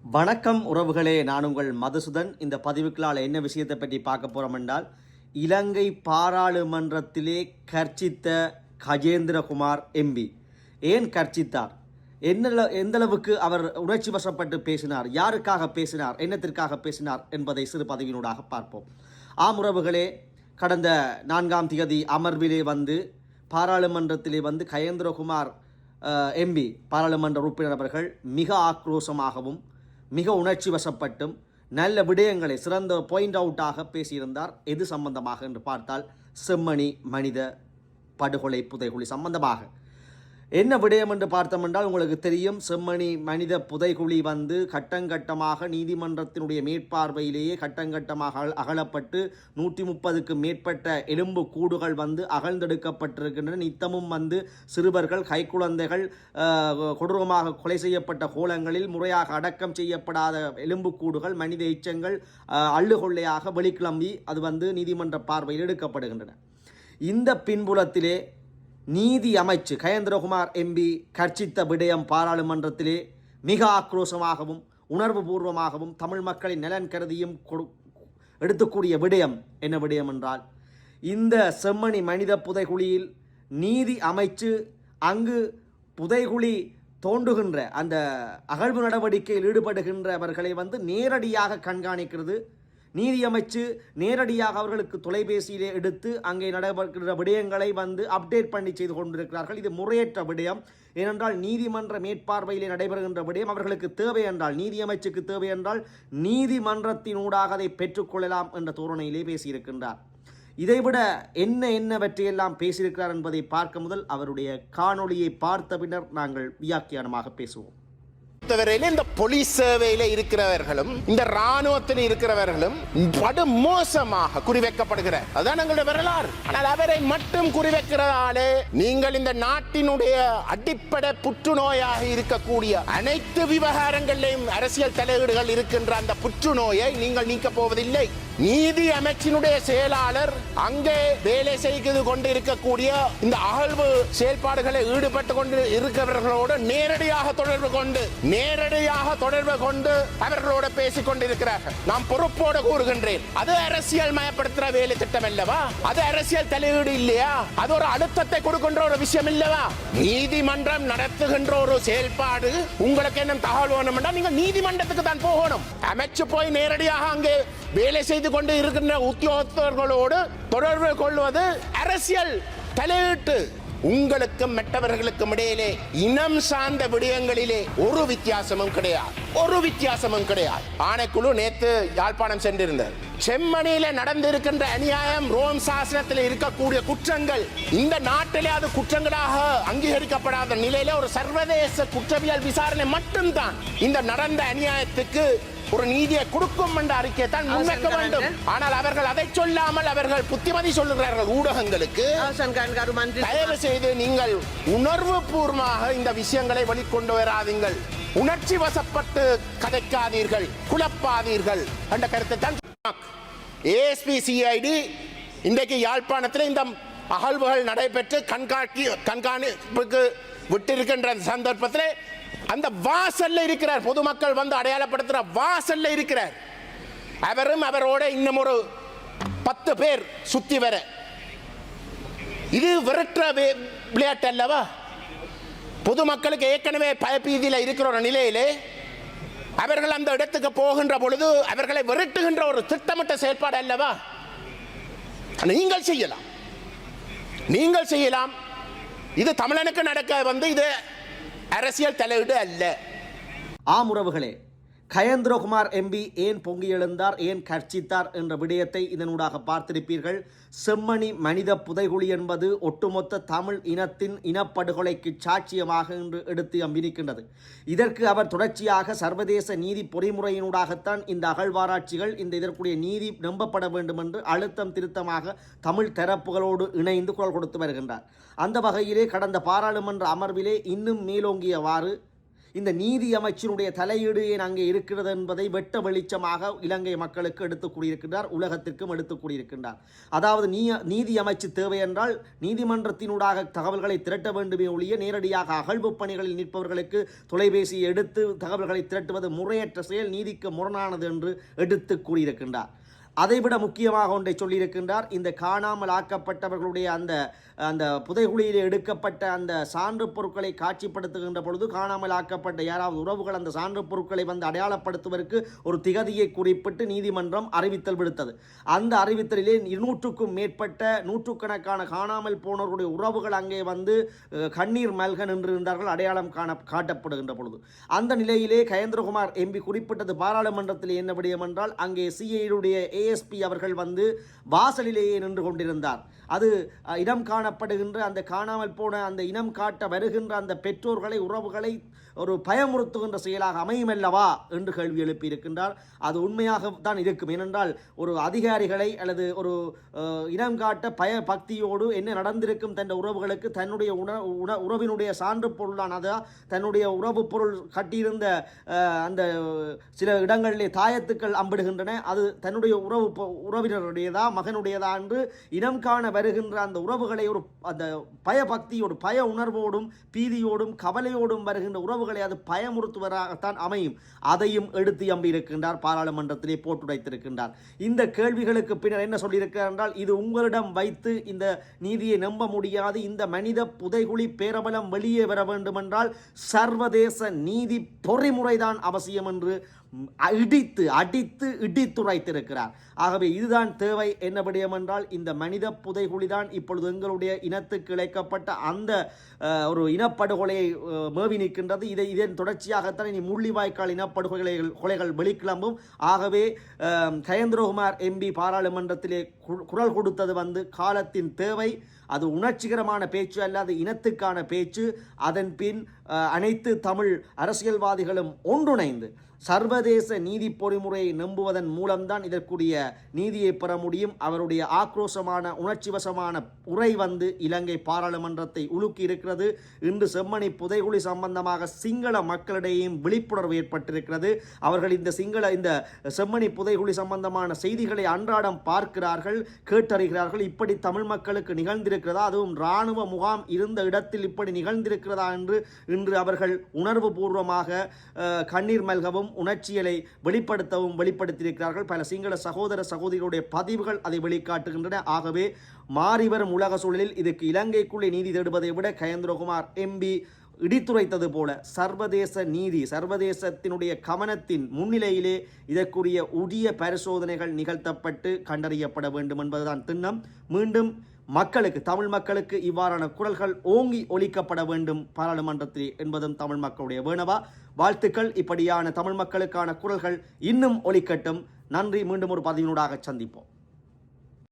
வணக்கம் உறவுகளே, நான் உங்கள் மதுசூதன். இந்த பதிவுக்களால் என்ன விஷயத்தை பற்றி பார்க்க போகிறோம் என்றால், இலங்கை பாராளுமன்றத்திலே கர்ச்சித்த கஜேந்திரகுமார் எம்பி ஏன் கர்ச்சித்தார், எந்தளவுக்கு அவர் உணர்ச்சி வசப்பட்டு பேசினார், யாருக்காக பேசினார், என்னத்திற்காக பேசினார் என்பதை சிறு பதிவினூடாக பார்ப்போம். உறவுகளே, கடந்த 4ஆம் தேதி அமர்விலே பாராளுமன்றத்திலே கஜேந்திரகுமார் எம்பி பாராளுமன்ற உறுப்பினர் அவர்கள் மிக ஆக்ரோஷமாகவும் மிக உணர்ச்சி வசப்பட்டும் நல்ல விடயங்களை சிறந்த பாயிண்ட் அவுட்டாக பேசியிருந்தார். எது சம்பந்தமாக என்று பார்த்தால், செம்மணி மனித படுகொலை புதைகுழி சம்பந்தமாக. என்ன விடயம் என்று பார்த்தோம் என்றால், உங்களுக்கு தெரியும், செம்மணி மனித புதைகுழி கட்டங்கட்டமாக நீதிமன்றத்தினுடைய மேற்பார்வையிலேயே கட்டங்கட்டமாக அகலப்பட்டு 130க்கு மேற்பட்ட எலும்பு கூடுகள் அகழ்ந்தெடுக்கப்பட்டிருக்கின்றன. நித்தமும் சிறுவர்கள், கைக்குழந்தைகள் கொடூரமாக கொலை செய்யப்பட்ட கோலங்களில் முறையாக அடக்கம் செய்யப்படாத எலும்பு கூடுகள், மனித எச்சங்கள் அள்ளுகொள்ளையாக வெளிக்கிளம்பி அது நீதிமன்ற பார்வையில் எடுக்கப்படுகின்றன. இந்த பின்புலத்திலே நீதி அமைச்சு கஜேந்திரகுமார் எம்பி கர்ச்சித்த விடயம் பாராளுமன்றத்திலே மிக ஆக்ரோஷமாகவும் உணர்வு பூர்வமாகவும் தமிழ் மக்களின் நலன் கருதியும் எடுத்துக்கூடிய விடயம் என்ன விடயம் என்றால், இந்த செம்மணி மனித புதைகுழியில் நீதி அமைச்சு அங்கு புதைகுழி தோண்டுகின்ற அந்த அகழ்வு நடவடிக்கையில் ஈடுபடுகின்றவர்களை நேரடியாக கண்காணிக்கிறது. நீதி அமைச்சு நேரடியாக அவர்களுக்கு தொலைபேசியிலே எடுத்து அங்கே நடைபெறுகின்ற விடயங்களை அப்டேட் பண்ணி செய்து கொண்டிருக்கிறார்கள். இது முறையற்ற விடயம். ஏனென்றால் நீதிமன்ற மேற்பார்வையிலே நடைபெறுகின்ற விடயம் அவர்களுக்கு தேவை என்றால், நீதி அமைச்சுக்கு தேவை என்றால் நீதிமன்றத்தினூடாக அதை பெற்றுக்கொள்ளலாம் என்ற தோரணையிலே பேசியிருக்கின்றார். இதைவிட என்னவற்றையெல்லாம் பேசியிருக்கிறார் என்பதை பார்க்க முதல் அவருடைய காணொளியை பார்த்த பின்னர் நாங்கள் வியாக்கியானமாக பேசுவோம். இந்த போலீஸ் சேவையில இருக்கிறவர்களும் இந்த ராணுவத்தில் இருக்கிறவர்களும் படு மோசமாக குறிவைக்கப்படுகிறார். அதான் எங்களுடைய வரலாறு. ஆனால் அவரை மட்டும் குறிவைக்கிறதாலே நீங்கள் இந்த நாட்டினுடைய அடிப்படை புற்றுநோயாக இருக்கக்கூடிய அனைத்து விவகாரங்களிலும் அரசியல் தலையீடுகள் இருக்கின்ற அந்த புற்றுநோயை நீங்கள் நீக்க போவதில்லை. நீதி அமைச்சினுடைய செயலாளர் அங்கே வேலை செய்து கொண்டு இருக்கக்கூடிய இந்த அகழ்வு செயல்பாடுகளை ஈடுபட்டு கொண்டு இருக்கிறவர்களோடு நேரடியாக தொடர்பு கொண்டு அவர்களோட பேசிக் கொண்டிருக்கிறார்கள். நான் பொறுப்போடு கூறுகின்றேன், அது அரசியல் மயப்படுத்துற வேலை திட்டம் அல்லவா? அது அரசியல் தலையீடு இல்லையா? அது ஒரு அழுத்தத்தை கொடுக்கின்ற ஒரு விஷயம் இல்லவா? நீதிமன்றம் நடத்துகின்ற ஒரு செயல்பாடு உங்களுக்கு என்ன தகவல் வேணும்னா நீங்க நீதிமன்றத்துக்கு தான் போகணும். அமைச்சு போய் நேரடியாக அங்கே வேலை செய்து கொண்டு இருக்கின்ற உத்தியோகத்தர்களோடு தொடர்பு கொள்வது அரசியல் தலையீட்டு. உங்களுக்கும் மற்றவர்களுக்கும் இடையிலே இனம் சார்ந்த விடயங்களிலே ஒரு வித்தியாசமும் கிடையாது. ஆணைக்குழு நேற்று யாழ்ப்பாணம் சென்றிருந்தது. செம்மணியில நடந்திருக்கின்ற அநியாயம், ரோம் சாசனத்தில் இருக்கக்கூடிய குற்றங்கள் இந்த நாட்டிலே அது குற்றங்களாக அங்கீகரிக்கப்படாத நிலையில ஒரு சர்வதேச குற்றவியல் விசாரணை மட்டும்தான் இந்த நடந்த அநியாயத்துக்கு ஒரு நீதியை கொடுக்கும் என்ற அறிக்கையை தான் முன்வைக்க வேண்டும். ஆனால் அவர்கள் அதை சொல்லாமல் அவர்கள் புத்திமதி சொல்லுகிறார்கள் ஊடகங்களுக்கு. தயவு செய்து நீங்கள் உணர்வு பூர்வமாக இந்த விஷயங்களை வெளிக்கொண்டு வராதீர்கள், உணர்ச்சி வசப்பட்டு கதைக்காதீர்கள், குழப்பாதீர்கள் என்ற கருத்தை தான் ஏஎஸ்பி சிஐடி இன்றைக்கு யாழ்ப்பாணத்தில் இந்த அகழ்வுகள் நடைபெற்று கண்காணிப்புக்கு விட்டிருக்கின்ற சந்தர்ப்பத்தில் அந்த வாசல்ல இருக்கிறார், பொதுமக்கள் அடையாளப்படுத்துற வாசல்ல இருக்கிறார். அவரும் அவரோட இன்னும் ஒரு 10 பேர் சுத்தி வர. இது விரட்டுற விளையாட்டு அல்லவா? பொதுமக்களுக்கு ஏற்கனவே பயப்பீதியில் இருக்கிற ஒரு நிலையிலே அவர்கள் அந்த இடத்துக்கு போகின்ற பொழுது அவர்களை விரட்டுகின்ற ஒரு திட்டமிட்ட செயல்பாடு அல்லவா? நீங்கள் செய்யலாம். இது தமிழனுக்கு நடக்க இது அரசியல் தலையீடு அல்ல. உறவுகளே, கஜேந்திரகுமார் எம்பி ஏன் பொங்கி எழுந்தார், ஏன் கர்ச்சித்தார் என்ற விடயத்தை இதனூடாக பார்த்திருப்பீர்கள். செம்மணி மனித புதைகுழி என்பது ஒட்டுமொத்த தமிழ் இனத்தின் இனப்படுகொலைக்கு சாட்சியமாக இன்று எடுத்து அம்பிருக்கின்றது. இதற்கு அவர் தொடர்ச்சியாக சர்வதேச நீதி பொறிமுறையினூடாகத்தான் இந்த அகழ்வாராய்ச்சிகள், இதற்குரிய நீதி நம்பப்பட வேண்டும் என்று அழுத்தம் திருத்தமாக தமிழ் தரப்புகளோடு இணைந்து குரல் கொடுத்து வருகின்றார். அந்த வகையிலே கடந்த பாராளுமன்ற அமர்விலே இன்னும் மேலோங்கியவாறு இந்த நீதி அமைச்சினுடைய தலையீடு ஏன் அங்கே இருக்கிறது என்பதை வெட்ட வெளிச்சமாக இலங்கை மக்களுக்கு எடுத்துக் கூறியிருக்கின்றார், உலகத்திற்கும் எடுத்துக் கூறியிருக்கின்றார். அதாவது நீதி அமைச்சு தேவை என்றால் நீதிமன்றத்தினூடாக தகவல்களை திரட்ட வேண்டுமே ஒழிய நேரடியாக அகழ்வு பணிகளில் நிற்பவர்களுக்கு தொலைபேசியை எடுத்து தகவல்களை திரட்டுவது முறையற்ற செயல், நீதிக்கு முரணானது என்று எடுத்துக் கூறியிருக்கின்றார். அதைவிட முக்கியமாக ஒன்றை சொல்லியிருக்கின்றார். இந்த காணாமல் ஆக்கப்பட்டவர்களுடைய அந்த புதைகுழியிலே எடுக்கப்பட்ட அந்த சான்று பொருட்களை காட்சிப்படுத்துகின்ற பொழுது காணாமல் ஆக்கப்பட்ட யாராவது உறவுகள் அந்த சான்று பொருட்களை வந்து அடையாளப்படுத்துவதற்கு ஒரு திகதியை குறிப்பிட்டு நீதிமன்றம் அறிவித்தல் விடுத்தது. அந்த அறிவித்தலிலே 200க்கும் மேற்பட்ட நூற்றுக்கணக்கான காணாமல் போனவர்களுடைய உறவுகள் அங்கே வந்து கண்ணீர் மல்க நின்றிருந்தார்கள் அடையாளம் காட்டப்படுகின்ற பொழுது. அந்த நிலையிலே கயேந்திரகுமார் எம்பி குறிப்பிட்டது பாராளுமன்றத்தில் என்ன விடயம் என்றால், அங்கே சிஐடியுடைய ஏஎஸ்பி அவர்கள் வந்து வாசலிலேயே நின்று கொண்டிருந்தார். அது இனம் காணப்படுகின்ற அந்த காணாமல் போன அந்த இனம் காட்ட வருகின்ற அந்த பெற்றோர்களை உறவுகளை ஒரு பயமுறுத்துகின்ற செயலாக அமையுமல்லவா என்று கேள்வி எழுப்பியிருக்கின்றார். அது உண்மையாகத்தான் இருக்கும். ஏனென்றால் ஒரு அதிகாரிகளை அல்லது ஒரு இனம் காட்ட பயபக்தியோடு என்ன நடந்திருக்கும் தன் உறவுகளுக்கு தன்னுடைய உறவினுடைய சான்று பொருளானதா தன்னுடைய உறவு பொருள் கட்டியிருந்த அந்த சில இடங்களிலே தாயத்துக்கள் அம்பிடுகின்றன, அது தன்னுடைய உறவினருடையதா மகனுடையதா என்று இனம் காண வருகின்ற அந்த உறவுகளை ஒரு அந்த பயபக்தியோடு பய உணர்வோடும் பீதியோடும் கவலையோடும் வருகின்ற உறவுகளை அது பயமுறுத்துவதாகத்தான் அமையும். அதையும் எடுத்து அம்பியிருக்கின்றார், பாராளுமன்றத்திலே போட்டுடைத்திருக்கின்றார். இந்த கேள்விகளுக்கு பின்னர் என்ன சொல்லியிருக்கிறார் என்றால், இது உங்களிடம் வைத்து இந்த நீதியை நம்ப முடியாது, இந்த மனித புதைகுழி பேரபலம் வெளியே வர வேண்டுமென்றால் சர்வதேச நீதி பொறிமுறைதான் அவசியம் என்று அடித்து இடித்துரைத்திருக்கிறார். ஆகவே இதுதான் தேவை. என்ன விடயம் என்றால், இந்த மனித புதைகுழிதான் இப்பொழுது எங்களுடைய இனத்துக்கு இழைக்கப்பட்ட அந்த ஒரு இனப்படுகொலையை மேவி நிற்கின்றது. இதன் தொடர்ச்சியாகத்தான் இனி முள்ளிவாய்க்கால் கொலைகள் வெளிக்கிளம்பும். ஆகவே கயேந்திரகுமார் எம்பி பாராளுமன்றத்திலே குரல் கொடுத்தது வந்து காலத்தின் தேவை. அது உணர்ச்சிகரமான பேச்சு அல்ல, அது இனத்துக்கான பேச்சு. அதன் பின் அனைத்து தமிழ் அரசியல்வாதிகளும் ஒன்றிணைந்து சர்வதேச நீதி பொறிமுறையை நம்புவதன் மூலம்தான் இதற்குரிய நீதியை பெற முடியும். அவருடைய ஆக்ரோஷமான உணர்ச்சிவசமான உரை வந்து இலங்கை பாராளுமன்றத்தை உலுக்கி இருக்கிறது. இன்று செம்மணி புதைகுழி சம்பந்தமாக சிங்கள மக்களிடையேயும் விழிப்புணர்வு ஏற்பட்டிருக்கிறது. அவர்கள் இந்த செம்மணி புதைகுழி சம்பந்தமான செய்திகளை அன்றாடம் பார்க்கிறார்கள், கேட்டறிகிறார்கள். இப்படி தமிழ் மக்களுக்கு நிகழ்ந்திருக்கிறதா, அதுவும் இராணுவ முகாம் இருந்த இடத்தில் இப்படி நிகழ்ந்திருக்கிறதா என்று இன்று அவர்கள் உணர்வு பூர்வமாக கண்ணீர் மல்கவும் உணர்ச்சிகளை வெளிப்படுத்தியிருக்கிறார்கள். பல சிங்கள சகோதர சகோதரிகளுடைய பதிவுகள் அதை வெளிக்காட்டுகின்றன. ஆகவே மாறிவரும் உலக சூழலில் இதுக்கு இலங்கைக்குள்ளே நீதி தேடுவதை விட கயேந்திரகுமார் எம்பி இடித்துரைத்தது போல சர்வதேச நீதி சர்வதேசத்தினுடைய கவனத்தின் முன்னிலையிலே இதற்குரிய உரிய பரிசோதனைகள் நிகழ்த்தப்பட்டு கண்டறியப்பட வேண்டும் என்பதுதான் திண்ணம். மீண்டும் தமிழ் மக்களுக்கு இவ்வாறான குரல்கள் ஓங்கி ஒலிக்கப்பட வேண்டும் பாராளுமன்றத்தில் என்பதும் தமிழ் மக்களுடைய வேணவா. வாழ்த்துக்கள். இப்படியான தமிழ் மக்களுக்கான குரல்கள் இன்னும் ஒலிக்கட்டும். நன்றி. மீண்டும் ஒரு பதிவினூடாக சந்திப்போம்.